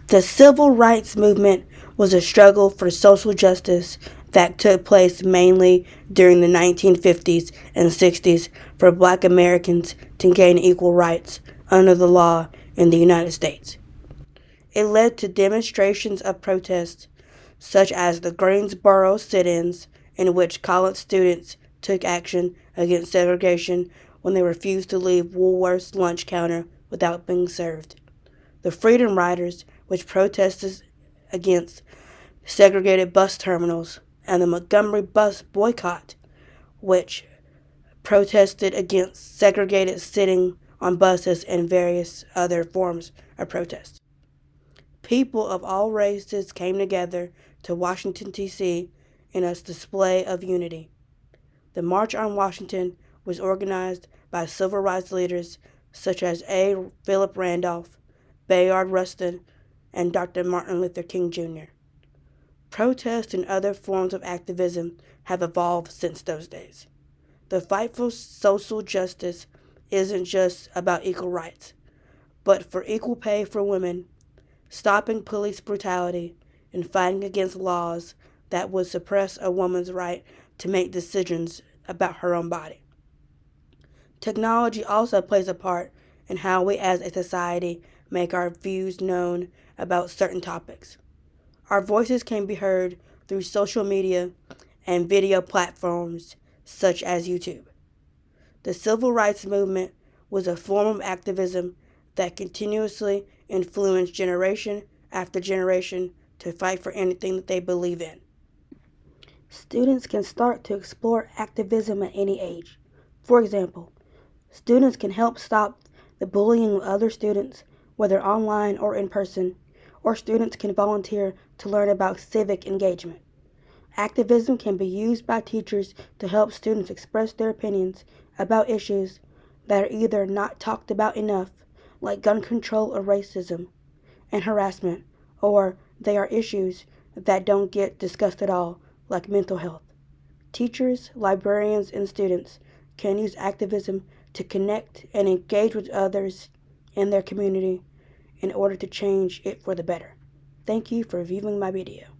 The civil rights movement was a struggle for social justice that took place mainly during the 1950s and 60s for black Americans to gain equal rights under the law in the United States. It led to demonstrations of protest, such as the Greensboro sit-ins, in which college students took action against segregation when they refused to leave Woolworth's lunch counter without being served. The Freedom Riders, which protested against segregated bus terminals, and the Montgomery bus boycott, which protested against segregated sitting on buses and various other forms of protest. People of all races came together to Washington, D.C. in a display of unity. The March on Washington was organized by civil rights leaders such as A. Philip Randolph, Bayard Rustin, and Dr. Martin Luther King Jr. Protest and other forms of activism have evolved since those days. The fight for social justice isn't just about equal rights, but for equal pay for women, stopping police brutality, and fighting against laws that would suppress a woman's right to make decisions about her own body. Technology also plays a part in how we as a society make our views known about certain topics. Our voices can be heard through social media and video platforms such as YouTube. The civil rights movement was a form of activism that continuously influenced generation after generation to fight for anything that they believe in. Students can start to explore activism at any age. For example, students can help stop the bullying of other students, whether online or in person, or students can volunteer to learn about civic engagement. Activism can be used by teachers to help students express their opinions about issues that are either not talked about enough, like gun control or racism and harassment, or they are issues that don't get discussed at all, like mental health. Teachers, librarians, and students can use activism to connect and engage with others in their community in order to change it for the better. Thank you for viewing my video.